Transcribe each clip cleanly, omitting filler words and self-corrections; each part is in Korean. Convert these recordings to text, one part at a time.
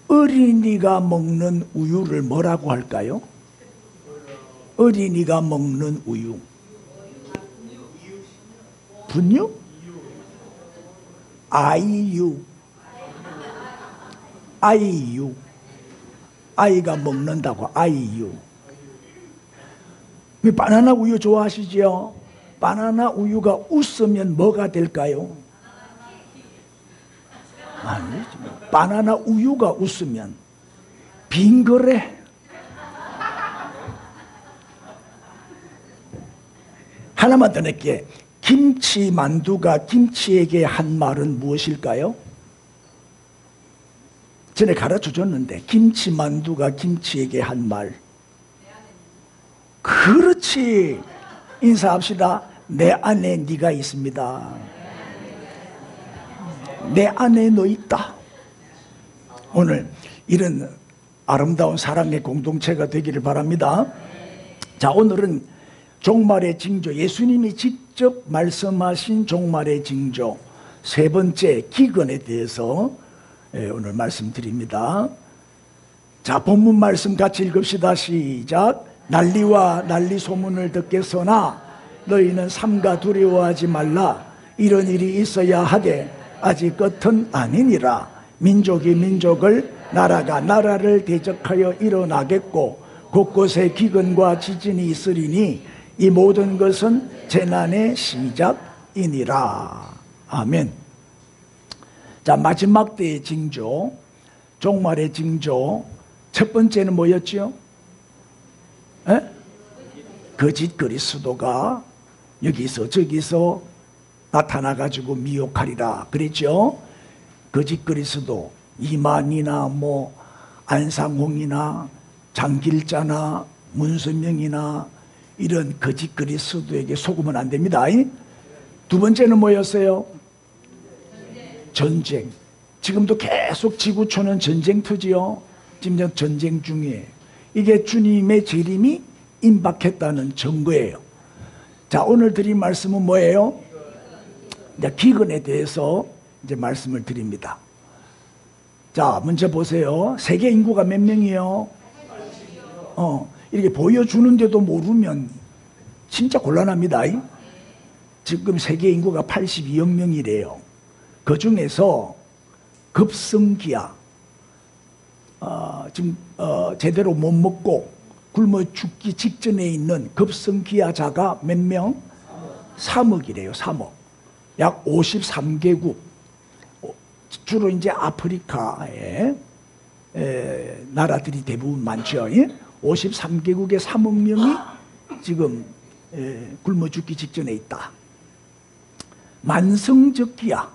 어린이가 먹는 우유를 뭐라고 할까요? 어린이가 먹는 우유. 분유? 아이유. 아이유. 아이가 먹는다고 아이유. 바나나 우유 좋아하시죠? 바나나 우유가 웃으면 뭐가 될까요? 아니지. 바나나 우유가 웃으면 빙그레. 하나만 더 낼게. 김치 만두가 김치에게 한 말은 무엇일까요? 전에 가르쳐 줬는데 김치 만두가 김치에게 한 말. 그렇지. 인사합시다. 내 안에 네가 있습니다. 내 안에 너 있다. 오늘 이런 아름다운 사랑의 공동체가 되기를 바랍니다. 자, 오늘은 종말의 징조, 예수님이 직접 말씀하신 종말의 징조 세 번째 기근에 대해서 오늘 말씀드립니다. 자, 본문 말씀 같이 읽읍시다. 시작. 난리와 난리 소문을 듣겠으나 너희는 삼가 두려워하지 말라. 이런 일이 있어야 하되 아직 끝은 아니니라. 민족이 민족을, 나라가 나라를 대적하여 일어나겠고 곳곳에 기근과 지진이 있으리니 이 모든 것은 재난의 시작이니라. 아멘. 자, 마지막 때의 징조, 종말의 징조. 첫 번째는 뭐였죠? 거짓 그리스도가 여기서 저기서 나타나가지고 미혹하리라 그랬죠. 거짓 그리스도, 이만이나 뭐 안상홍이나 장길자나 문선명이나 이런 거짓 그리스도에게 속으면 안 됩니다. 두 번째는 뭐였어요? 전쟁. 지금도 계속 지구촌은 전쟁터지요. 지금 전쟁 중이에요. 이게 주님의 재림이 임박했다는 증거예요. 자, 오늘 드린 말씀은 뭐예요? 이제 기근에 대해서 이제 말씀을 드립니다. 자, 먼저 보세요. 세계 인구가 몇 명이요? 이렇게 보여주는데도 모르면 진짜 곤란합니다. 지금 세계 인구가 82억 명이래요. 그 중에서 급성기아, 지금 제대로 못 먹고 굶어 죽기 직전에 있는 급성기아자가 몇 명? 3억이래요. 3억. 약 53개국, 주로 이제 아프리카의 나라들이 대부분 많죠. 53개국의 3억 명이 지금 굶어 죽기 직전에 있다. 만성적기아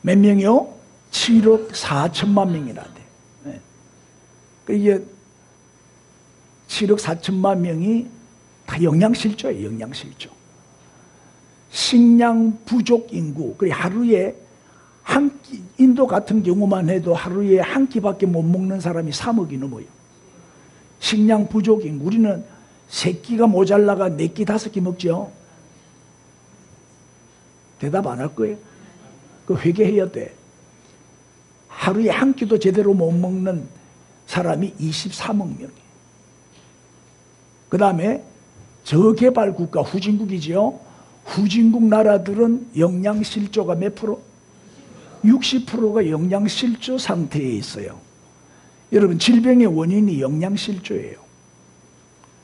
몇 명이요? 7억 4천만 명이라대. 이게 7억 4천만 명이 다 영양실조예요. 영양실조. 식량 부족 인구. 하루에 한 끼, 인도 같은 경우만 해도 하루에 한 끼밖에 못 먹는 사람이 3억이 넘어요. 식량 부족 인구. 우리는 세 끼가 모자라가 네 끼, 다섯 끼 먹죠. 대답 안 할 거예요. 그 회개해야 돼. 하루에 한 끼도 제대로 못 먹는 사람이 23억 명이에요. 그 다음에 저개발 국가, 후진국이지요. 후진국 나라들은 영양실조가 몇 프로? 60%가 영양실조 상태에 있어요. 여러분, 질병의 원인이 영양실조예요.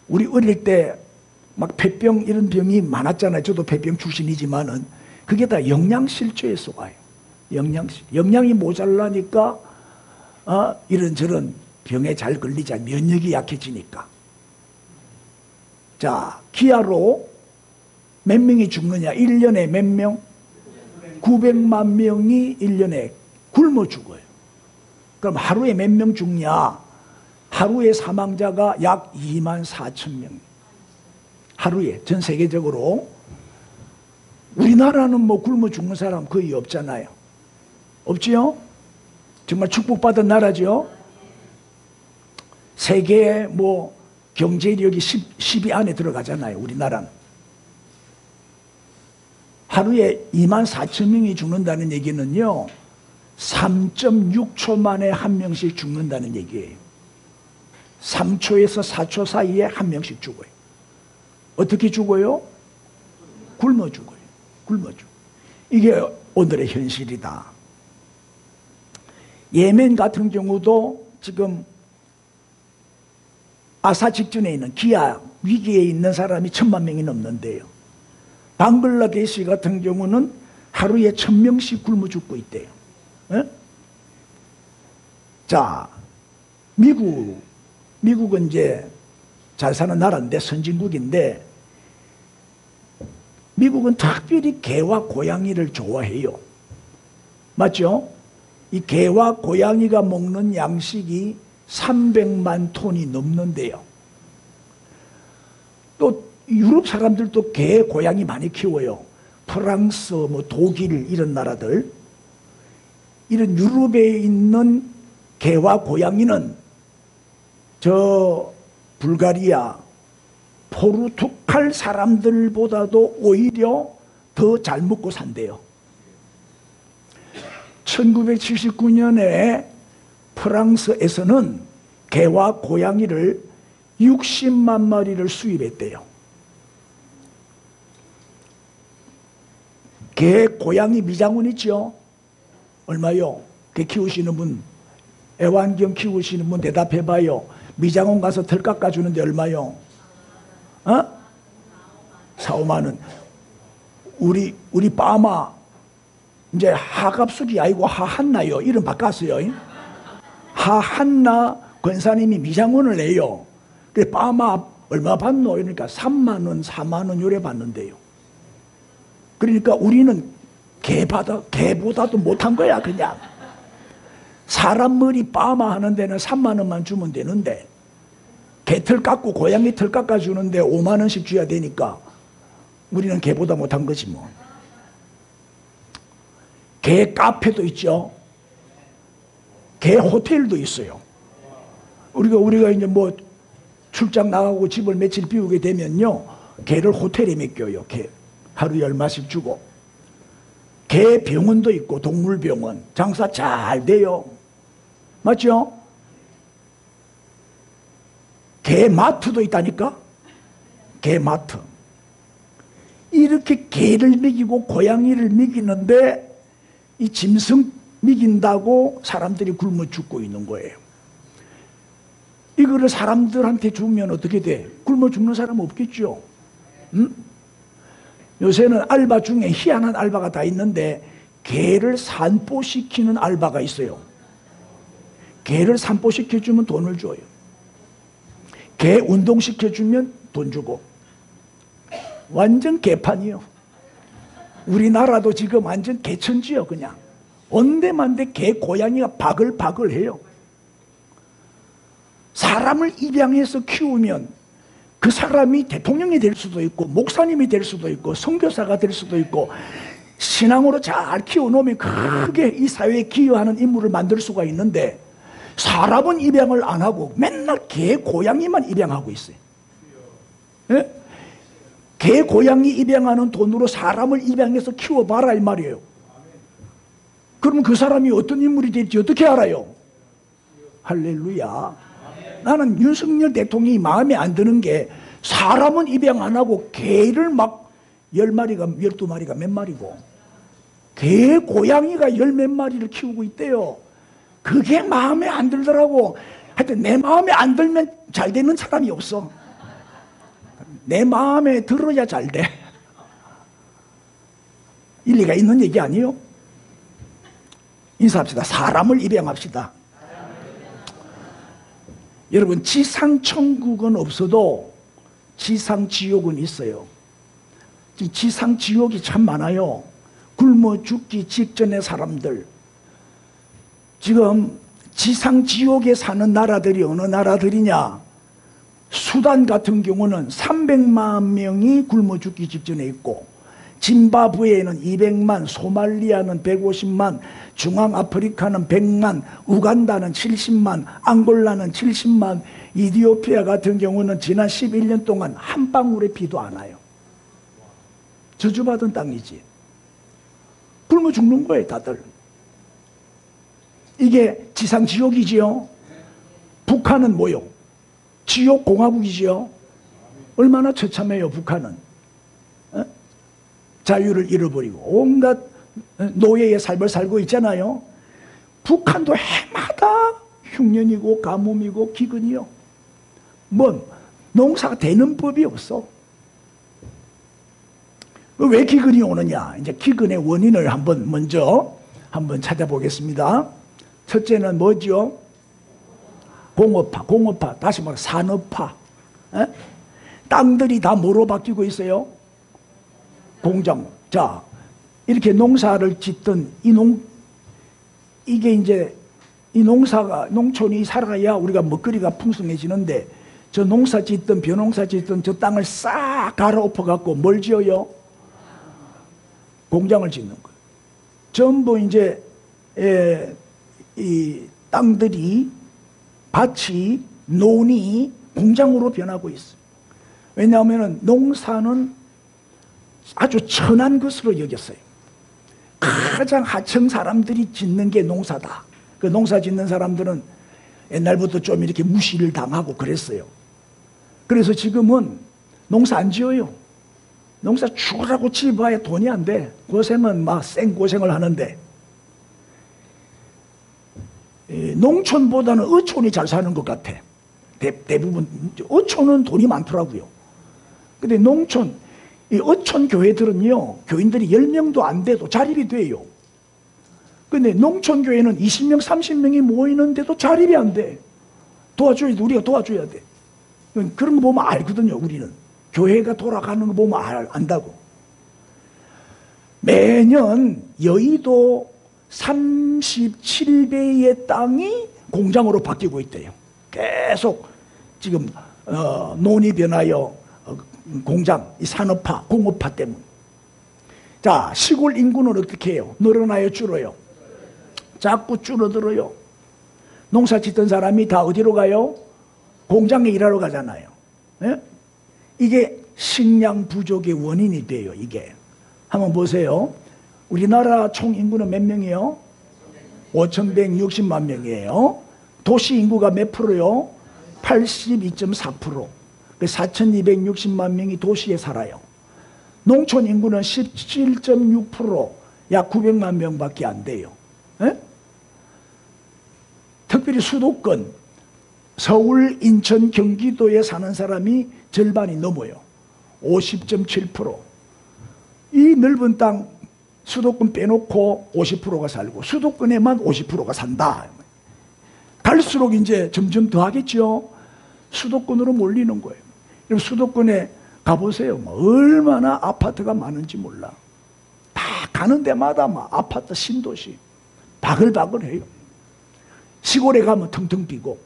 우리 어릴 때 막 폐병 이런 병이 많았잖아요. 저도 폐병 출신이지만은 그게 다 영양실조에서 와요. 영양이 모자라니까 이런저런 병에 잘 걸리자, 면역이 약해지니까. 자, 기아로 몇 명이 죽느냐? 1년에 몇 명? 900만 명이 1년에 굶어 죽어요. 그럼 하루에 몇 명 죽냐? 하루에 사망자가 약 2만 4천 명. 하루에 전 세계적으로. 우리나라는 뭐 굶어 죽는 사람 거의 없잖아요. 없지요? 정말 축복받은 나라죠. 세계의 뭐 경제력이 10위 안에 들어가잖아요. 우리나라는. 하루에 2만 4천 명이 죽는다는 얘기는요, 3.6초 만에 한 명씩 죽는다는 얘기예요. 3초에서 4초 사이에 한 명씩 죽어요. 어떻게 죽어요? 굶어 죽어요. 굶어 죽어요. 이게 오늘의 현실이다. 예멘 같은 경우도 지금 아사 직전에 있는 기아 위기에 있는 사람이 1000만 명이 넘는데요. 방글라데시 같은 경우는 하루에 1000명씩 굶어 죽고 있대요. 에? 자, 미국은 이제 잘 사는 나라인데, 선진국인데, 미국은 특별히 개와 고양이를 좋아해요. 맞죠? 이 개와 고양이가 먹는 양식이 300만 톤이 넘는데요. 또 유럽 사람들도 개, 고양이 많이 키워요. 프랑스, 독일 이런 나라들, 이런 유럽에 있는 개와 고양이는 저 불가리아, 포르투갈 사람들보다도 오히려 더 잘 먹고 산대요. 1979년에 프랑스에서는 개와 고양이를 60만 마리를 수입했대요. 개, 고양이 미장원 있죠? 얼마요? 개 키우시는 분, 애완견 키우시는 분 대답해봐요. 미장원 가서 털 깎아주는데 얼마요? 4, 5만 원. 우리 빠마 이제 하갑숙이 아니고 하한나요. 이름 바꿨어요. 하한나 권사님이 미장원을 내요. 그래 빠마 얼마 받노? 이러니까 3만 원, 4만 원 요래 받는데요. 그러니까 우리는 개보다도 못한 거야. 그냥 사람 머리 빠마 하는 데는 3만 원만 주면 되는데, 개털 깎고 고양이 털 깎아주는데 5만 원씩 줘야 되니까 우리는 개보다 못한 거지 뭐. 개 카페도 있죠. 개 호텔도 있어요. 우리가 이제 뭐 출장 나가고 집을 며칠 비우게 되면요, 개를 호텔에 맡겨요. 개 하루에 얼마씩 주고. 개 병원도 있고, 동물병원. 장사 잘 돼요. 맞죠? 개 마트도 있다니까? 개 마트. 이렇게 개를 먹이고 고양이를 먹이는데 이 짐승 먹인다고 사람들이 굶어 죽고 있는 거예요. 이거를 사람들한테 주면 어떻게 돼? 굶어 죽는 사람 없겠죠? 응? 요새는 알바 중에 희한한 알바가 다 있는데, 개를 산보시키는 알바가 있어요. 개를 산보시켜주면 돈을 줘요. 개 운동시켜주면 돈 주고. 완전 개판이요. 우리나라도 지금 완전 개천지요. 그냥 온데만데 개, 고양이가 바글바글해요. 사람을 입양해서 키우면 그 사람이 대통령이 될 수도 있고, 목사님이 될 수도 있고, 선교사가 될 수도 있고, 신앙으로 잘 키워놓으면 크게 이 사회에 기여하는 인물을 만들 수가 있는데, 사람은 입양을 안 하고 맨날 개, 고양이만 입양하고 있어요. 예? 개, 고양이 입양하는 돈으로 사람을 입양해서 키워봐라 이 말이에요. 그러면 그 사람이 어떤 인물이 될지 어떻게 알아요? 할렐루야. 나는 윤석열 대통령이 마음에 안 드는 게, 사람은 입양 안 하고 개를 막 10마리가 12마리가 몇 마리고, 개, 고양이가 10몇 마리를 키우고 있대요. 그게 마음에 안 들더라고. 하여튼 내 마음에 안 들면 잘 되는 사람이 없어. 내 마음에 들어야 잘 돼. 일리가 있는 얘기 아니에요? 인사합시다. 사람을 입양합시다. 여러분, 지상천국은 없어도 지상지옥은 있어요. 지상지옥이 참 많아요. 굶어 죽기 직전의 사람들. 지금 지상지옥에 사는 나라들이 어느 나라들이냐? 수단 같은 경우는 300만 명이 굶어 죽기 직전에 있고, 짐바브웨에는 200만, 소말리아는 150만, 중앙아프리카는 100만, 우간다는 70만, 앙골라는 70만, 이디오피아 같은 경우는 지난 11년 동안 한 방울의 비도 안 와요. 저주받은 땅이지. 굶어 죽는 거예요, 다들. 이게 지상 지옥이지요. 북한은 뭐요? 지옥 공화국이지요. 얼마나 처참해요, 북한은. 어? 자유를 잃어버리고 온갖 노예의 삶을 살고 있잖아요. 북한도 해마다 흉년이고 가뭄이고 기근이요. 뭐 농사가 되는 법이 없어. 왜 기근이 오느냐? 이제 기근의 원인을 먼저 찾아보겠습니다. 첫째는 뭐죠? 공업화. 다시 말해 산업화. 에? 땅들이 다 뭐로 바뀌고 있어요? 공장. 자, 이렇게 농사를 짓던 이게 이제 이 농촌이 살아야 우리가 먹거리가 풍성해지는데, 저 농사 짓던 벼농사 짓던 저 땅을 싹 갈아엎어 갖고 뭘 지어요? 공장을 짓는 거예요. 전부 이제 이 땅들이, 밭이, 논이 공장으로 변하고 있어요. 왜냐하면 농사는 아주 천한 것으로 여겼어요. 가장 하층 사람들이 짓는 게 농사다. 그 농사 짓는 사람들은 옛날부터 좀 이렇게 무시를 당하고 그랬어요. 그래서 지금은 농사 안 지어요. 농사 죽으라고 지어봐야 돈이 안 돼. 고생은 막 생고생을 하는데, 농촌보다는 어촌이 잘 사는 것 같아. 대부분 어촌은 돈이 많더라고요. 근데 농촌, 이 어촌 교회들은요, 교인들이 10명도 안 돼도 자립이 돼요. 근데 농촌 교회는 20명, 30명이 모이는데도 자립이 안 돼. 우리가 도와줘야 돼. 그런 거 보면 알거든요, 우리는. 교회가 돌아가는 거 보면 안다고. 매년 여의도 37배의 땅이 공장으로 바뀌고 있대요. 계속 지금 논이 변하여 공장, 이 산업화, 공업화 때문에. 자, 시골 인구는 어떻게 해요? 늘어나요, 줄어요? 자꾸 줄어들어요. 농사 짓던 사람이 다 어디로 가요? 공장에 일하러 가잖아요. 예? 이게 식량 부족의 원인이 돼요. 이게 한번 보세요. 우리나라 총 인구는 몇 명이에요? 5,160만 명이에요. 도시 인구가 몇 프로요? 82.4%. 4,260만 명이 도시에 살아요. 농촌 인구는 17.6%, 약 900만 명밖에 안 돼요. 에? 특별히 수도권, 서울, 인천, 경기도에 사는 사람이 절반이 넘어요. 50.7%. 이 넓은 땅, 수도권 빼놓고 50%가 살고 수도권에만 50%가 산다. 갈수록 이제 점점 더 하겠죠. 수도권으로 몰리는 거예요. 그럼 수도권에 가보세요. 얼마나 아파트가 많은지 몰라. 다 가는 데마다 막 아파트 신도시 바글바글해요. 시골에 가면 텅텅 비고.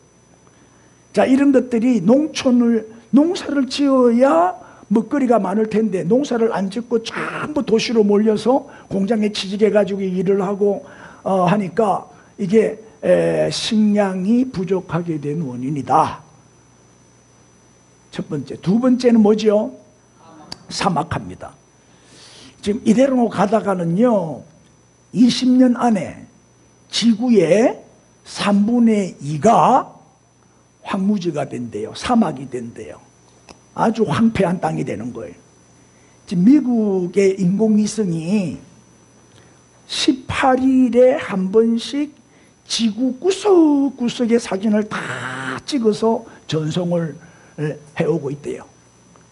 자, 이런 것들이 농사를 지어야 먹거리가 많을 텐데 농사를 안 짓고 전부 도시로 몰려서 공장에 취직해가지고 일을 하고 하니까 이게 식량이 부족하게 된 원인이다. 첫 번째. 두 번째는 뭐죠? 사막합니다. 지금 이대로 가다가는요, 20년 안에 지구의 3분의 2가 황무지가 된대요. 사막이 된대요. 아주 황폐한 땅이 되는 거예요. 지금 미국의 인공위성이 18일에 한 번씩 지구 구석구석의 사진을 다 찍어서 전송을 해오고 있대요.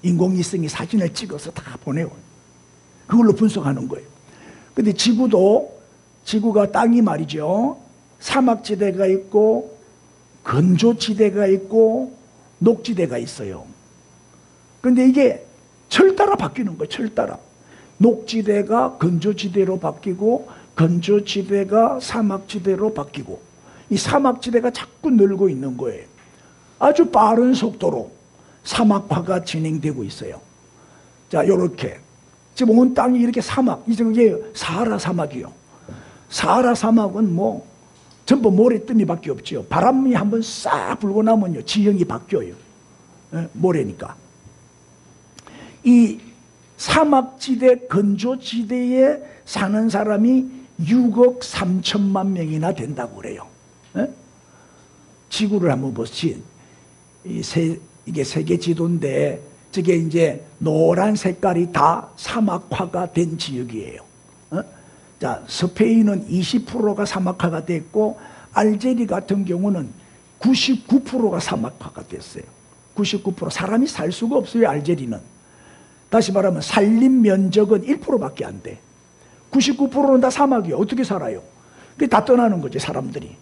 인공위성이 사진을 찍어서 다 보내요. 그걸로 분석하는 거예요. 근데 지구가 땅이 말이죠, 사막지대가 있고 건조지대가 있고 녹지대가 있어요. 근데 이게 철 따라 바뀌는 거예요. 철 따라. 녹지대가 건조지대로 바뀌고 건조지대가 사막지대로 바뀌고, 이 사막지대가 자꾸 늘고 있는 거예요. 아주 빠른 속도로 사막화가 진행되고 있어요. 자, 요렇게 지금 온 땅이 이렇게 이게 사하라 사막이요. 사하라 사막은 뭐 전부 모래뜨미밖에 없죠. 바람이 한번 싹 불고 나면요, 지형이 바뀌어요. 모래니까. 이 사막지대, 건조지대에 사는 사람이 6억 3천만 명이나 된다고 그래요. 에? 지구를 한번 보시. 이게 세계 지도인데 저게 이제 노란 색깔이 다 사막화가 된 지역이에요. 자, 스페인은 20%가 사막화가 됐고 알제리 같은 경우는 99%가 사막화가 됐어요. 99% 사람이 살 수가 없어요. 알제리는. 다시 말하면 산림 면적은 1%밖에 안 돼. 99%는 다 사막이에요. 어떻게 살아요? 그게 다 떠나는 거지, 사람들이.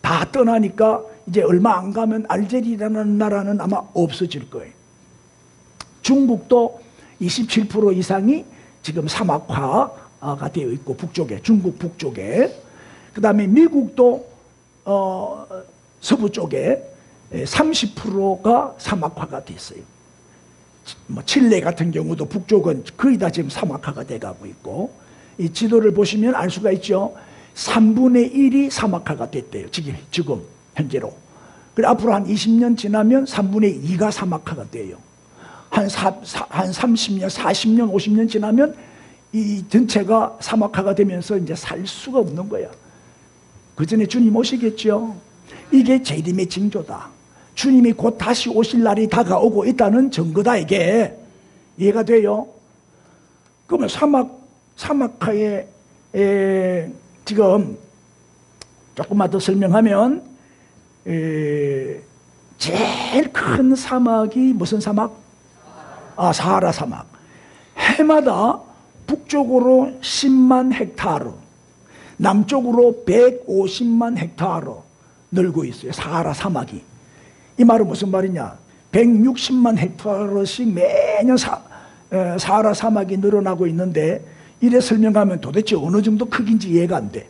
다 떠나니까 이제 얼마 안 가면 알제리라는 나라는 아마 없어질 거예요. 중국도 27% 이상이 지금 사막화가 되어 있고, 북쪽에, 중국 북쪽에. 그 다음에 미국도 서부 쪽에 30%가 사막화가 됐어요. 뭐 칠레 같은 경우도 북쪽은 거의 다 지금 사막화가 돼가고 있고, 이 지도를 보시면 알 수가 있죠. 3분의 1이 사막화가 됐대요. 지금 현재로. 그래 앞으로 한 20년 지나면 3분의 2가 사막화가 돼요. 한 30년, 40년, 50년 지나면 이 전체가 사막화가 되면서 이제 살 수가 없는 거야. 그 전에 주님 오시겠죠. 이게 재림의 징조다. 주님이 곧 다시 오실 날이 다가오고 있다는 증거다, 이게. 이해가 돼요? 그러면 사막화에 지금 조금만 더 설명하면 제일 큰 사막이 무슨 사막? 사하라 사막. 해마다 북쪽으로 10만 헥타르, 남쪽으로 150만 헥타르 늘고 있어요. 사하라 사막이. 이 말은 무슨 말이냐? 160만 헥타르씩 매년 사하라 사막이 늘어나고 있는데, 이래 설명하면 도대체 어느 정도 크기인지 이해가 안 돼.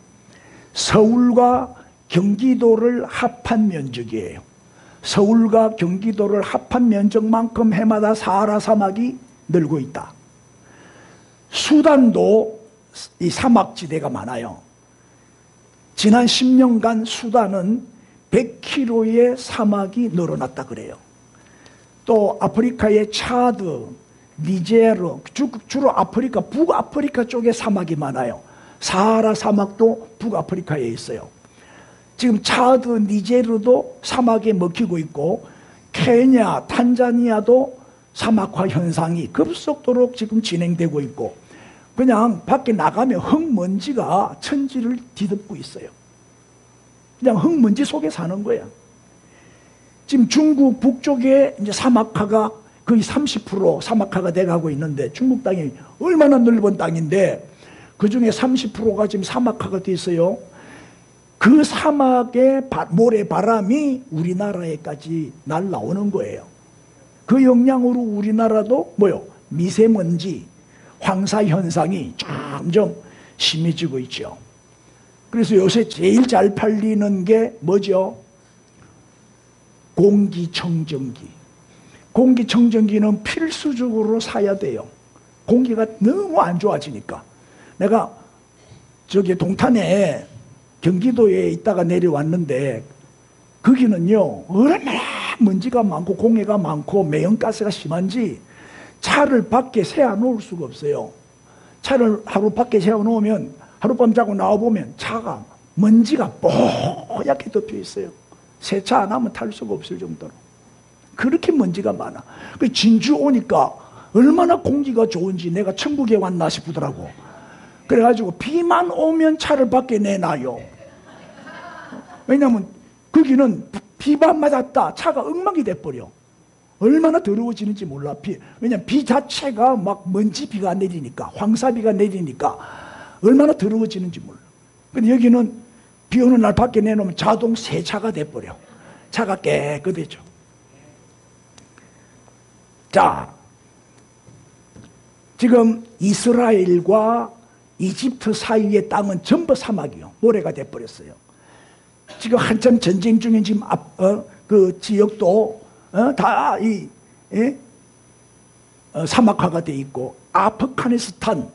서울과 경기도를 합한 면적이에요. 서울과 경기도를 합한 면적만큼 해마다 사하라 사막이 늘고 있다. 수단도 이 사막지대가 많아요. 지난 10년간 수단은 100km의 사막이 늘어났다 그래요. 또 아프리카의 차드, 니제르, 주로 아프리카, 북아프리카 쪽에 사막이 많아요. 사하라 사막도 북아프리카에 있어요. 지금 차드, 니제르도 사막에 먹히고 있고, 케냐, 탄자니아도 사막화 현상이 급속도로 지금 진행되고 있고, 그냥 밖에 나가면 흙먼지가 천지를 뒤덮고 있어요. 그냥 흙먼지 속에 사는 거야. 지금 중국 북쪽에 이제 사막화가 거의 30% 사막화가 돼가고 있는데, 중국 땅이 얼마나 넓은 땅인데 그 중에 30%가 지금 사막화가 돼 있어요. 그 사막의 모래바람이 우리나라에까지 날라오는 거예요. 그 영향으로 우리나라도 미세먼지, 황사 현상이 점점 심해지고 있죠. 그래서 요새 제일 잘 팔리는 게 뭐죠? 공기청정기. 공기청정기는 필수적으로 사야 돼요. 공기가 너무 안 좋아지니까. 내가 저기 동탄에 경기도에 있다가 내려왔는데, 거기는요 얼마나 먼지가 많고 공해가 많고 매연가스가 심한지 차를 밖에 세워놓을 수가 없어요. 차를 하루 밖에 세워놓으면 하룻밤 자고 나와보면 차가 먼지가 뽀얗게 덮여 있어요. 세차 안 하면 탈 수가 없을 정도로 그렇게 먼지가 많아. 진주 오니까 얼마나 공기가 좋은지 내가 천국에 왔나 싶더라고. 그래가지고 비만 오면 차를 밖에 내놔요. 왜냐하면 거기는 비만 맞았다 차가 엉망이 돼버려. 얼마나 더러워지는지 몰라. 왜냐하면 비 자체가 막 먼지 비가 내리니까, 황사비가 내리니까 얼마나 더러워지는지 몰라. 근데 여기는 비 오는 날 밖에 내놓으면 자동 세차가 돼버려. 차가 깨끗해져. 자, 지금 이스라엘과 이집트 사이의 땅은 전부 사막이요. 모래가 돼버렸어요. 지금 한참 전쟁 중인 지금 그 지역도 다 사막화가 돼 있고, 아프가니스탄,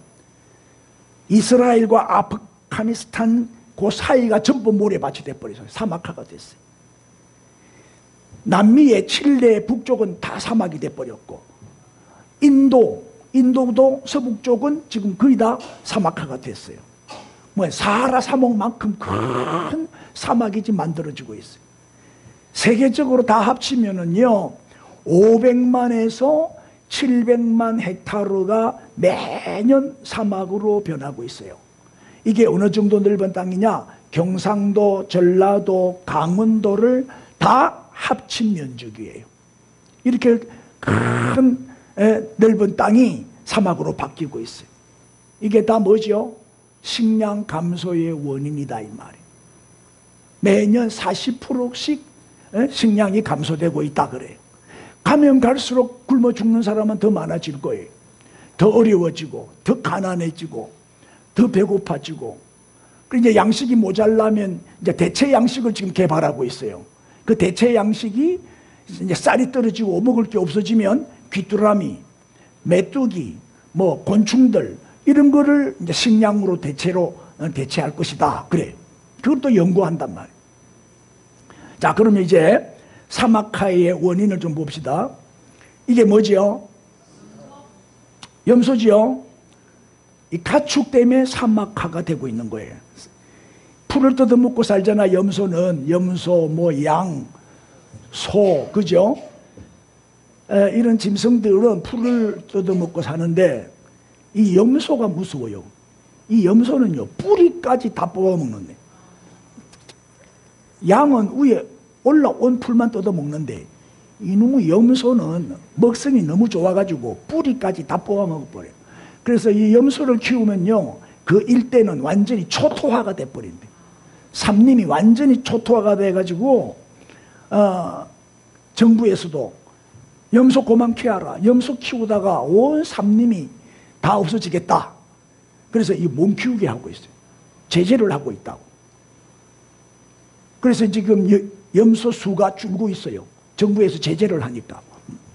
이스라엘과 아프가니스탄 그 사이가 전부 모래밭이 돼버렸어요. 사막화가 됐어요. 남미의 칠레 북쪽은 다 사막이 돼버렸고, 인도도 서북쪽은 지금 거의 다 사막화가 됐어요. 뭐 사하라 사막만큼 큰 사막이 지금 만들어지고 있어요. 세계적으로 다 합치면은요 500만에서 700만 헥타르가 매년 사막으로 변하고 있어요. 이게 어느 정도 넓은 땅이냐? 경상도, 전라도, 강원도를 다 합친 면적이에요. 이렇게 큰 넓은 땅이 사막으로 바뀌고 있어요. 이게 다 뭐죠? 식량 감소의 원인이다 이 말이에요. 매년 40%씩 식량이 감소되고 있다 그래요. 가면 갈수록 굶어 죽는 사람은 더 많아질 거예요. 더 어려워지고 더 가난해지고 더 배고파지고. 이제 양식이 모자라면 이제 대체 양식을 지금 개발하고 있어요. 그 대체 양식이 이제 쌀이 떨어지고 먹을 게 없어지면 귀뚜라미, 메뚜기, 뭐 곤충들 이런 거를 이제 식량으로 대체할 것이다. 그래요. 그것도 연구한단 말이에요. 자, 그러면 이제 사막화의 원인을 좀 봅시다. 이게 뭐지요? 염소지요? 이 가축 때문에 사막화가 되고 있는 거예요. 풀을 뜯어먹고 살잖아. 염소는 염소, 뭐 양, 소, 그죠? 이런 짐승들은 풀을 뜯어먹고 사는데 이 염소가 무서워요. 이 염소는요 뿌리까지 다 뽑아먹는데, 양은 위에 올라온 풀만 뜯어먹는데 이놈의 염소는 먹성이 너무 좋아가지고 뿌리까지 다 뽑아먹어버려요. 그래서 이 염소를 키우면요 그 일대는 완전히 초토화가 돼버린대. 삼림이 완전히 초토화가 돼가지고 정부에서도 염소 그만 키워라, 염소 키우다가 온 삼림이 다 없어지겠다. 그래서 이 못 키우게 하고 있어요. 제재를 하고 있다고. 그래서 지금 염소 수가 줄고 있어요. 정부에서 제재를 하니까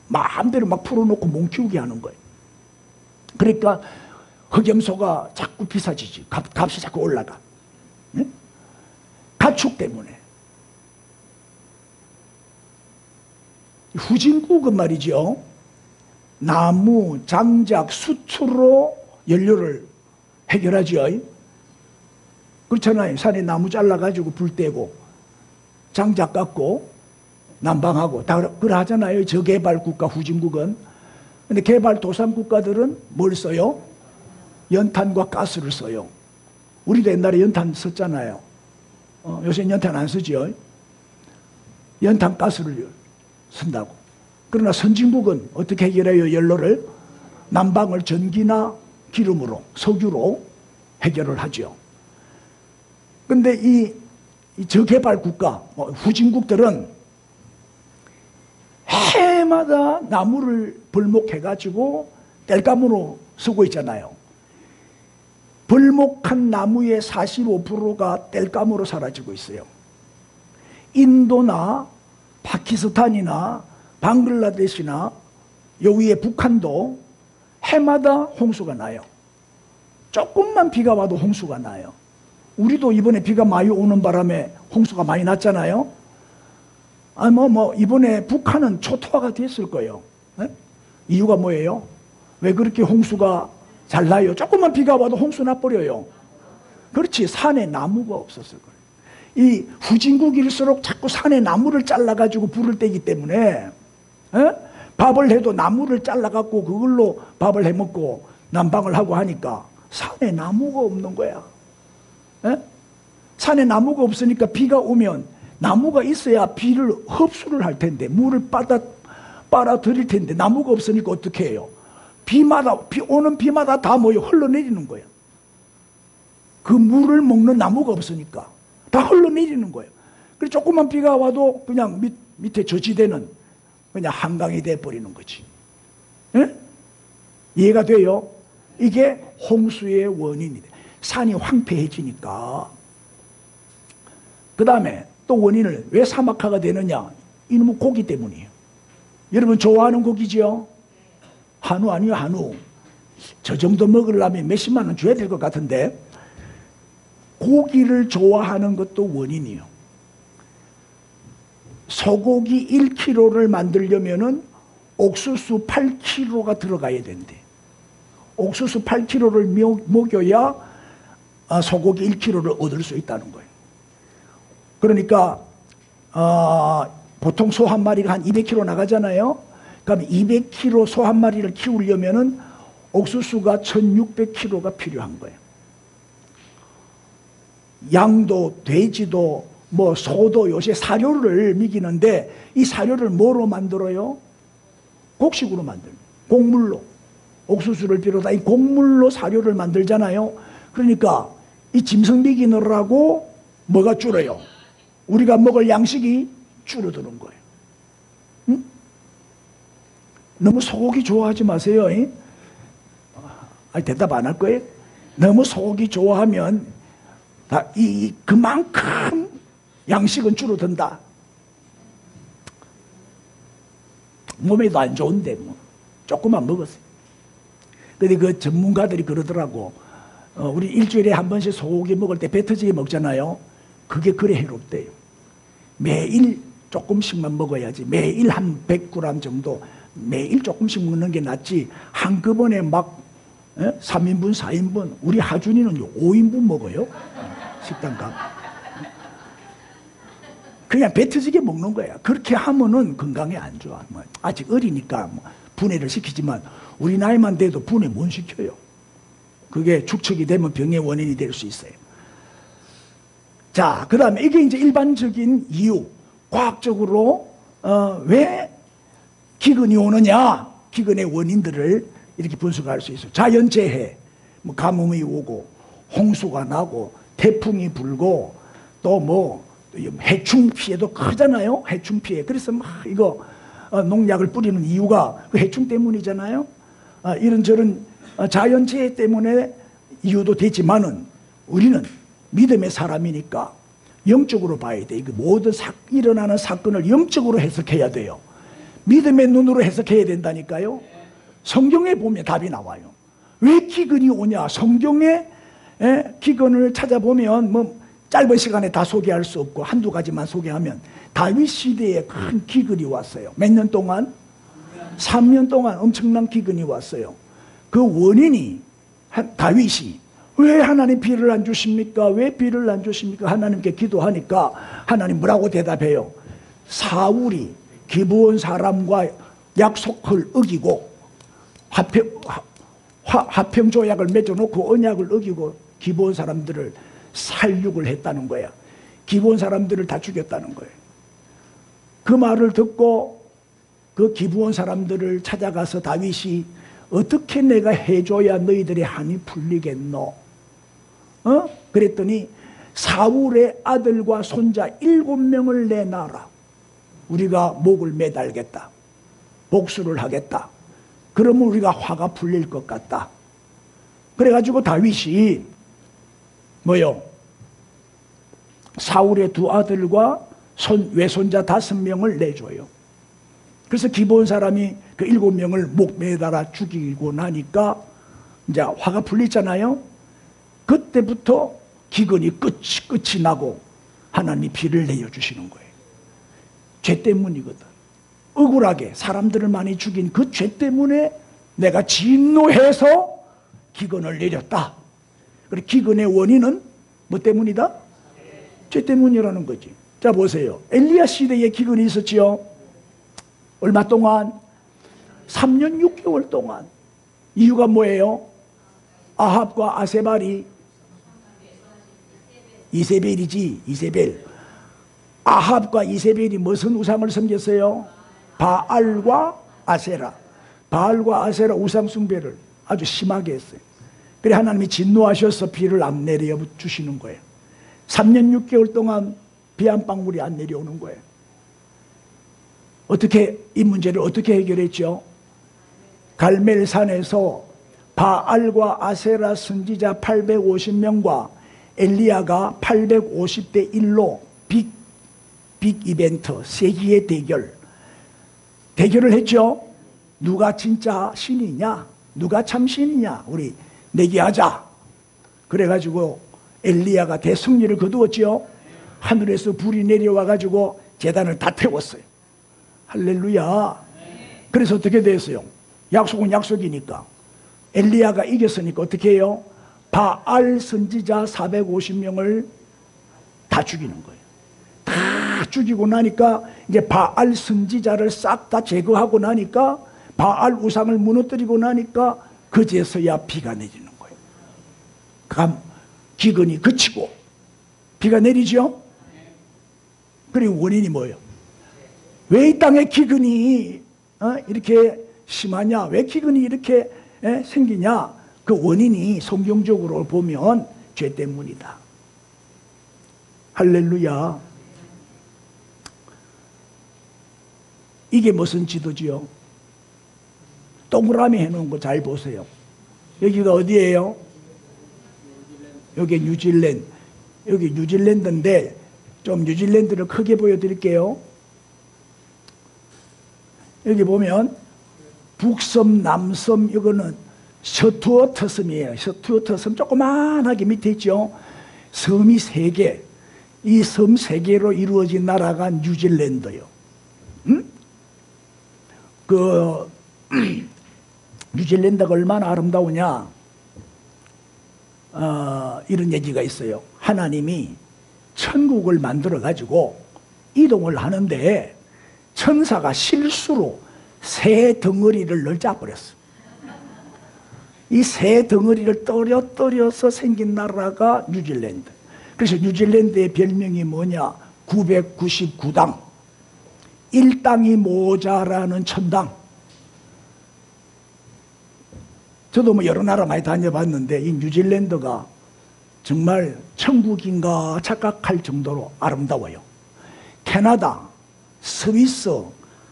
마음대로 막 풀어놓고 못 키우게 하는 거예요. 그러니까 흑염소가 자꾸 비싸지지. 값이 자꾸 올라가. 네? 가축 때문에. 후진국은 말이죠, 나무, 장작, 수초로 연료를 해결하죠. 그렇잖아요. 산에 나무 잘라가지고 불 떼고 장작 깎고 난방하고 다 그걸 하잖아요. 저개발 국가 후진국은. 근데 개발도상 국가들은 뭘 써요? 연탄과 가스를 써요. 우리도 옛날에 연탄 썼잖아요. 요새 연탄 안 쓰죠. 연탄 가스를 쓴다고. 그러나 선진국은 어떻게 해결해요? 연료를 난방을 전기나 기름으로, 석유로 해결을 하죠. 근데 이 저개발 국가, 후진국들은 해마다 나무를 벌목해가지고 땔감으로 쓰고 있잖아요. 벌목한 나무의 45%가 땔감으로 사라지고 있어요. 인도나 파키스탄이나 방글라데시나 요 위에 북한도 해마다 홍수가 나요. 조금만 비가 와도 홍수가 나요. 우리도 이번에 비가 많이 오는 바람에 홍수가 많이 났잖아요. 이번에 북한은 초토화가 됐을 거예요. 네? 이유가 뭐예요? 왜 그렇게 홍수가 잘 나요? 조금만 비가 와도 홍수 나버려요. 그렇지, 산에 나무가 없었을 거예요. 이 후진국일수록 자꾸 산에 나무를 잘라가지고 불을 떼기 때문에 밥을 해도 나무를 잘라갖고 그걸로 밥을 해먹고 난방을 하고 하니까 산에 나무가 없는 거야. 산에 나무가 없으니까 비가 오면 나무가 있어야 비를 흡수를 할 텐데, 물을 빨아들일 텐데 나무가 없으니까 어떻게 해요? 비 오는 비마다 다 흘러내리는 거야. 그 물을 먹는 나무가 없으니까 다 흘러내리는 거예요. 그래서 조금만 비가 와도 그냥 밑에 저지대는 그냥 한강이 돼버리는 거지. 이해가 돼요? 이게 홍수의 원인이 돼. 산이 황폐해지니까. 그 다음에 또 원인을, 왜 사막화가 되느냐? 이놈의 고기 때문이에요. 여러분 좋아하는 고기지요? 한우 아니요, 한우. 저 정도 먹으려면 몇십만 원 줘야 될 것 같은데, 고기를 좋아하는 것도 원인이에요. 소고기 1kg를 만들려면은 옥수수 8kg가 들어가야 된대. 옥수수 8kg를 먹여야 소고기 1kg를 얻을 수 있다는 거예요. 그러니까 보통 소 한 마리가 한 200kg 나가잖아요. 그럼 200kg 소 한 마리를 키우려면은 옥수수가 1600kg가 필요한 거예요. 양도 돼지도 뭐 소도 요새 사료를 먹이는데 이 사료를 뭐로 만들어요? 곡식으로 만들어요. 곡물로. 옥수수를 비롯한 이 곡물로 사료를 만들잖아요. 그러니까 이 짐승 먹이느라고 뭐가 줄어요? 우리가 먹을 양식이 줄어드는 거예요. 응? 너무 소고기 좋아하지 마세요. 대답 안 할 거예요? 너무 소고기 좋아하면 그만큼 양식은 줄어든다. 몸에도 안 좋은데 뭐 조금만 먹었어요. 근데 그 전문가들이 그러더라고. 우리 일주일에 한 번씩 소고기 먹을 때 배 터지게 먹잖아요. 그게 그래 해롭대요. 매일 조금씩만 먹어야지. 매일 한 100g 정도 매일 조금씩 먹는 게 낫지 한꺼번에 막 3인분 4인분 우리 하준이는 5인분 먹어요. 식당 가면 그냥 배 터지게 먹는 거야. 그렇게 하면은 건강에 안 좋아. 뭐 아직 어리니까 뭐 분해를 시키지만 우리 나이만 돼도 분해 못 시켜요. 그게 축척이 되면 병의 원인이 될 수 있어요. 자, 그 다음에 이게 이제 일반적인 이유. 과학적으로 왜 기근이 오느냐, 기근의 원인들을 이렇게 분석할 수 있어요. 자연재해, 뭐 가뭄이 오고 홍수가 나고 태풍이 불고 또 뭐 해충 피해도 크잖아요. 해충 피해. 그래서 막 이거 농약을 뿌리는 이유가 그 해충 때문이잖아요. 이런저런 자연재해 때문에 이유도 되지만은 우리는 믿음의 사람이니까 영적으로 봐야 돼. 모든 일어나는 사건을 영적으로 해석해야 돼요. 믿음의 눈으로 해석해야 된다니까요. 성경에 보면 답이 나와요. 왜 기근이 오냐? 성경에 기근을 찾아보면 뭐 짧은 시간에 다 소개할 수 없고 한두 가지만 소개하면 다윗 시대에 큰 기근이 왔어요. 몇 년 동안? 3년 동안 엄청난 기근이 왔어요. 그 원인이 다윗이 왜 하나님 비를 안 주십니까? 왜 비를 안 주십니까? 하나님께 기도하니까 하나님 뭐라고 대답해요? 사울이 기브온 사람과 약속을 어기고 화평 조약을 맺어놓고 언약을 어기고 기브온 사람들을 살육을 했다는 거야. 기브온 사람들을 다 죽였다는 거예요. 그 말을 듣고 그 기브온 사람들을 찾아가서 다윗이 어떻게 내가 해줘야 너희들의 한이 풀리겠노? 그랬더니 사울의 아들과 손자 7명을 내놔라. 우리가 목을 매달겠다. 복수를 하겠다. 그러면 우리가 화가 풀릴 것 같다. 그래가지고 다윗이 뭐요? 사울의 2 아들과 외손자 5명을 내줘요. 그래서 기본 사람이 그 7명을 목 매달아 죽이고 나니까 이제 화가 풀리잖아요. 그때부터 기근이 끝이 나고 하나님이 비를 내려주시는 거예요. 죄 때문이거든. 억울하게 사람들을 많이 죽인 그 죄 때문에 내가 진노해서 기근을 내렸다. 그리고 기근의 원인은 뭐 때문이다? 죄 때문이라는 거지. 자 보세요. 엘리야 시대에 기근이 있었지요. 얼마 동안? 3년 6개월 동안. 이유가 뭐예요? 아합과 아세발이 이세벨이지. 이세벨. 아합과 이세벨이 무슨 우상을 섬겼어요? 바알과 아세라. 바알과 아세라 우상 숭배를 아주 심하게 했어요. 그래 하나님이 진노하셔서 비를 안 내려 주시는 거예요. 3년 6개월 동안 비 한 방울이 안 내려오는 거예요. 어떻게 이 문제를 어떻게 해결했죠? 갈멜산에서 바알과 아세라 선지자 850명과 엘리야가 850대 1로 빅 이벤트 세기의 대결을 했죠. 누가 진짜 신이냐? 누가 참 신이냐? 우리 내기하자. 그래가지고 엘리야가 대승리를 거두었죠. 하늘에서 불이 내려와가지고 제단을 다 태웠어요. 할렐루야. 그래서 어떻게 됐어요? 약속은 약속이니까 엘리야가 이겼으니까 어떻게 해요? 바알 선지자 450명을 다 죽이는 거예요. 다 죽이고 나니까 이제 바알 선지자를 싹 다 제거하고 나니까 바알 우상을 무너뜨리고 나니까 그제서야 비가 내리는 거예요. 기근이 그치고 비가 내리죠. 그리고 원인이 뭐예요? 왜 이 땅에 기근이 이렇게 심하냐? 왜 기근이 이렇게 생기냐? 그 원인이 성경적으로 보면 죄 때문이다. 할렐루야. 이게 무슨 지도지요? 동그라미 해놓은 거 잘 보세요. 여기가 어디예요? 여기 뉴질랜드. 여기 뉴질랜드인데 좀 뉴질랜드를 크게 보여드릴게요. 여기 보면 북섬, 남섬, 이거는 셔투어트 섬이에요. 셔투어트 섬 조그만하게 밑에 있죠. 섬이 3개. 이 섬 3개로 이루어진 나라가 뉴질랜드요. 뉴질랜드가 얼마나 아름다우냐? 이런 얘기가 있어요. 하나님이 천국을 만들어 가지고 이동을 하는데 천사가 실수로 새 덩어리를 널짜버렸어. 이 새 덩어리를 떨어서 생긴 나라가 뉴질랜드. 그래서 뉴질랜드의 별명이 뭐냐? 999당. 1당이 모자라는 천당. 저도 뭐 여러 나라 많이 다녀봤는데 이 뉴질랜드가 정말 천국인가 착각할 정도로 아름다워요. 캐나다, 스위스,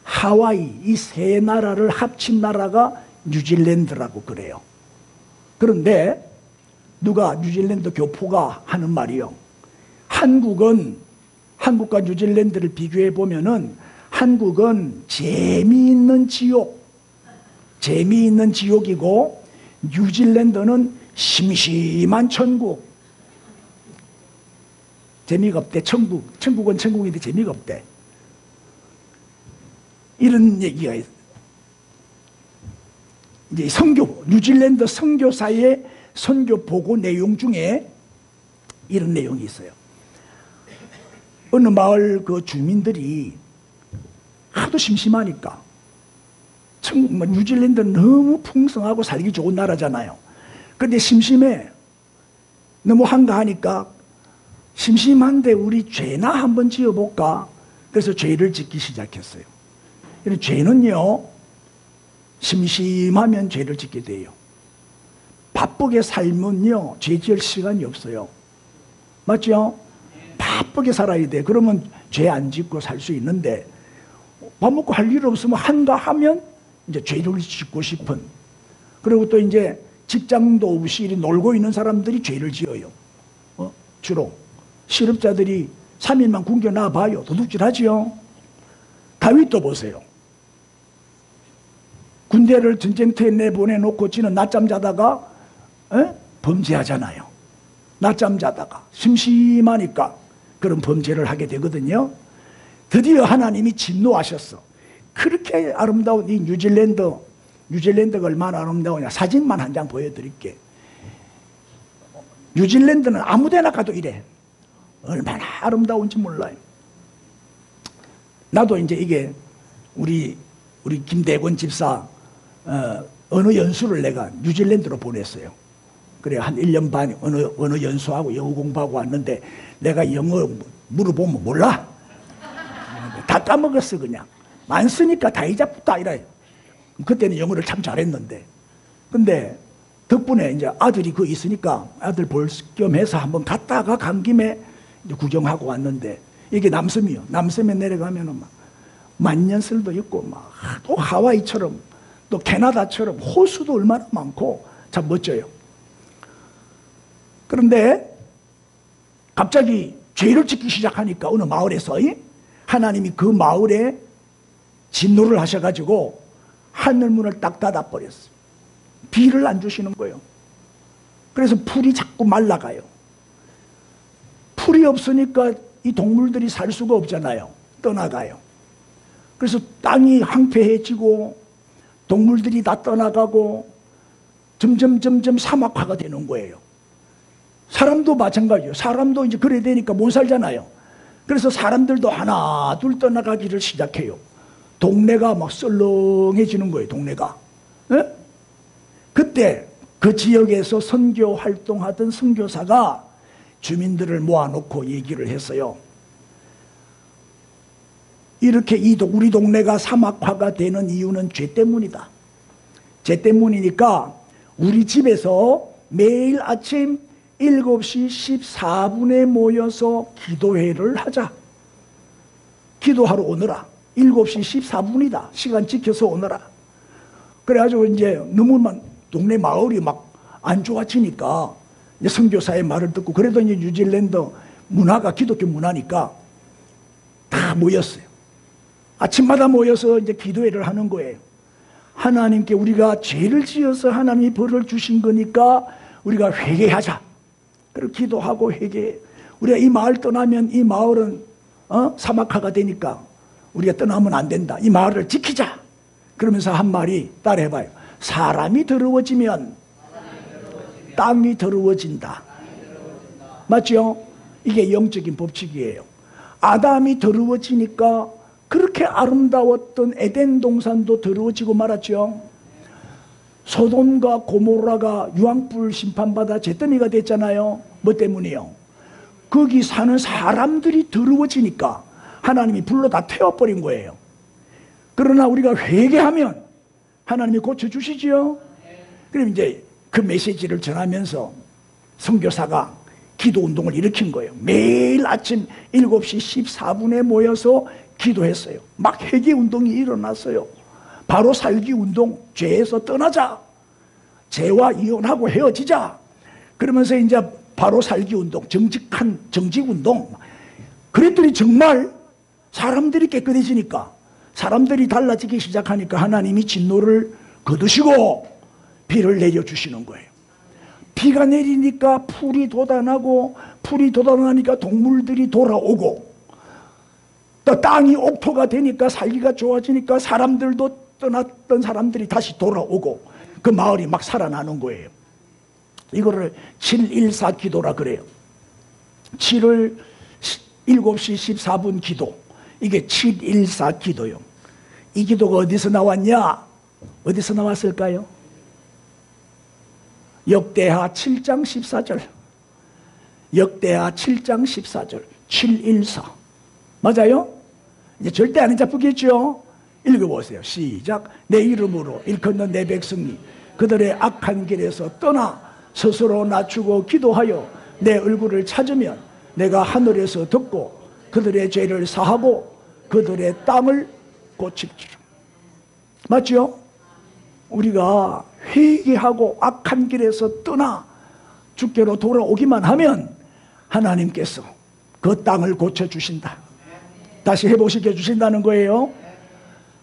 하와이 이 3나라를 합친 나라가 뉴질랜드라고 그래요. 그런데 누가 뉴질랜드 교포가 하는 말이요. 한국과 뉴질랜드를 비교해 보면은 한국은 재미있는 지옥이고 뉴질랜드는 심심한 천국. 재미가 없대. 천국은 천국인데 재미가 없대. 이런 얘기가 있어요. 이제 뉴질랜드 선교사의 선교 보고 내용 중에 이런 내용이 있어요. 어느 마을 그 주민들이 하도 심심하니까 뉴질랜드는 너무 풍성하고 살기 좋은 나라잖아요. 그런데 심심해. 너무 한가하니까 심심한데 우리 죄나 한번 지어볼까? 그래서 죄를 짓기 시작했어요. 죄는요, 심심하면 죄를 짓게 돼요. 바쁘게 살면요, 죄 지을 시간이 없어요. 맞죠? 바쁘게 살아야 돼. 그러면 죄 안 짓고 살 수 있는데, 밥 먹고 할 일 없으면 한가하면 이제 죄를 짓고 싶은. 그리고 또 이제 직장도 없이 놀고 있는 사람들이 죄를 지어요. 주로. 실업자들이 3일만 굶겨 놔봐요. 도둑질 하지요. 다윗도 보세요. 군대를 전쟁터에 내보내놓고 지는 낮잠 자다가 범죄하잖아요. 낮잠 자다가 심심하니까 그런 범죄를 하게 되거든요. 드디어 하나님이 진노하셨어. 그렇게 아름다운 이 뉴질랜드가 얼마나 아름다우냐. 사진만 한 장 보여드릴게. 뉴질랜드는 아무데나 가도 이래. 얼마나 아름다운지 몰라요. 나도 이제 이게 우리 김대권 집사 어느 연수를 내가 뉴질랜드로 보냈어요. 그래 한 1년 반 어느 연수하고 영어 공부하고 왔는데 내가 영어 물어보면 몰라. 다 까먹었어. 그냥 많으니까 다 잊어붙다 이래. 그때는 영어를 참 잘했는데, 근데 덕분에 이제 아들이 그 있으니까 아들 볼 겸 해서 한번 갔다가 간 김에 이제 구경하고 왔는데, 이게 남섬이요. 남섬에 내려가면은 막 만년설도 있고 막 또 하와이처럼 또 캐나다처럼 호수도 얼마나 많고 참 멋져요. 그런데 갑자기 죄를 짓기 시작하니까 어느 마을에서 하나님이 그 마을에 진노를 하셔가지고 하늘문을 딱 닫아버렸어요. 비를 안 주시는 거예요. 그래서 풀이 자꾸 말라가요. 풀이 없으니까 이 동물들이 살 수가 없잖아요. 떠나가요. 그래서 땅이 황폐해지고 동물들이 다 떠나가고 점점 사막화가 되는 거예요. 사람도 마찬가지예요. 사람도 이제 그래 되니까 못 살잖아요. 그래서 사람들도 하나 둘 떠나가기를 시작해요. 동네가 막 썰렁해지는 거예요. 동네가. 예? 그때 그 지역에서 선교 활동하던 선교사가 주민들을 모아놓고 얘기를 했어요. 이렇게 우리 동네가 사막화가 되는 이유는 죄 때문이다. 죄 때문이니까 우리 집에서 매일 아침 7시 14분에 모여서 기도회를 하자. 기도하러 오너라. 7시 14분이다. 시간 지켜서 오너라. 그래가지고 이제 너무 동네 마을이 막 안 좋아지니까 이제 선교사의 말을 듣고, 그래도 이제 뉴질랜드 문화가 기독교 문화니까 다 모였어요. 아침마다 모여서 이제 기도회를 하는 거예요. 하나님께 우리가 죄를 지어서 하나님이 벌을 주신 거니까 우리가 회개하자. 그리고 기도하고 회개. 우리가 이 마을 떠나면 이 마을은 사막화가 되니까 우리가 떠나면 안 된다. 이 마을을 지키자. 그러면서 한 말이 따라해봐요. 사람이 더러워지면 땅이 더러워진다. 맞죠? 이게 영적인 법칙이에요. 아담이 더러워지니까 그렇게 아름다웠던 에덴 동산도 더러워지고 말았죠. 소돔과 고모라가 유황불 심판받아 잿더미가 됐잖아요. 뭐 때문이요? 거기 사는 사람들이 더러워지니까 하나님이 불로 다 태워버린 거예요. 그러나 우리가 회개하면 하나님이 고쳐주시지요. 그럼 이제 그 메시지를 전하면서 선교사가 기도운동을 일으킨 거예요. 매일 아침 7시 14분에 모여서 기도했어요. 막 회개운동이 일어났어요. 바로 살기운동, 죄에서 떠나자. 죄와 이혼하고 헤어지자. 그러면서 이제 바로 살기운동, 정직운동. 그랬더니 정말 사람들이 깨끗해지니까, 사람들이 달라지기 시작하니까 하나님이 진노를 거두시고 비를 내려주시는 거예요. 비가 내리니까 풀이 돋아나고, 풀이 돋아나니까 동물들이 돌아오고, 또 땅이 옥토가 되니까 살기가 좋아지니까 사람들도 떠났던 사람들이 다시 돌아오고 그 마을이 막 살아나는 거예요. 이거를 714 기도라 그래요. 7월 7시 14분 기도. 이게 714 기도요. 이 기도가 어디서 나왔냐? 어디서 나왔을까요? 역대하 7장 14절. 역대하 7장 14절. 714. 맞아요? 이제 절대 안 잡히겠죠? 읽어보세요. 시작. 내 이름으로 일컫는 내 백성이 그들의 악한 길에서 떠나 스스로 낮추고 기도하여 내 얼굴을 찾으면 내가 하늘에서 듣고 그들의 죄를 사하고 그들의 땅을 고칠지라. 맞죠? 우리가 회개하고 악한 길에서 떠나 주께로 돌아오기만 하면 하나님께서 그 땅을 고쳐주신다. 다시 회복시켜 주신다는 거예요.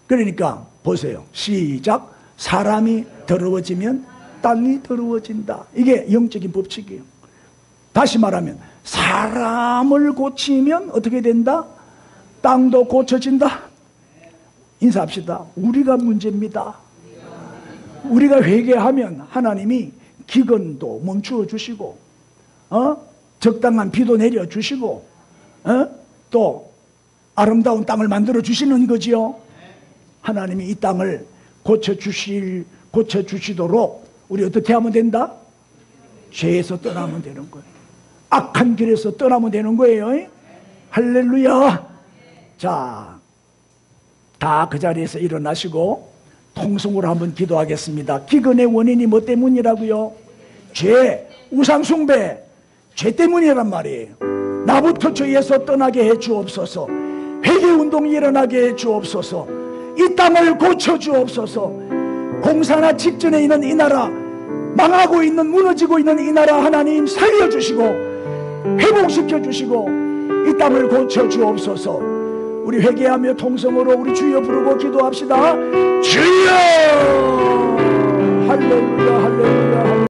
그러니까 보세요. 시작. 사람이 더러워지면 땅이 더러워진다. 이게 영적인 법칙이에요. 다시 말하면 사람을 고치면 어떻게 된다? 땅도 고쳐진다. 인사합시다. 우리가 문제입니다. 우리가 회개하면 하나님이 기근도 멈추어 주시고 적당한 비도 내려 주시고 또 아름다운 땅을 만들어 주시는 거지요. 하나님이 이 땅을 고쳐주시도록 우리 어떻게 하면 된다? 죄에서 떠나면 되는 거예요. 악한 길에서 떠나면 되는 거예요. 할렐루야. 자, 다 그 자리에서 일어나시고 통성으로 한번 기도하겠습니다. 기근의 원인이 뭐 때문이라고요? 죄, 우상숭배, 죄 때문이란 말이에요. 나부터 죄에서 떠나게 해 주옵소서. 회개운동이 일어나게 해 주옵소서. 이 땅을 고쳐 주옵소서. 공사나 직전에 있는 이 나라, 망하고 있는, 무너지고 있는 이 나라 하나님 살려주시고 회복시켜 주시고 이 땅을 고쳐 주옵소서. 우리 회개하며 통성으로 우리 주여 부르고 기도합시다. 주여! 할렐루야, 할렐루야, 할렐루야.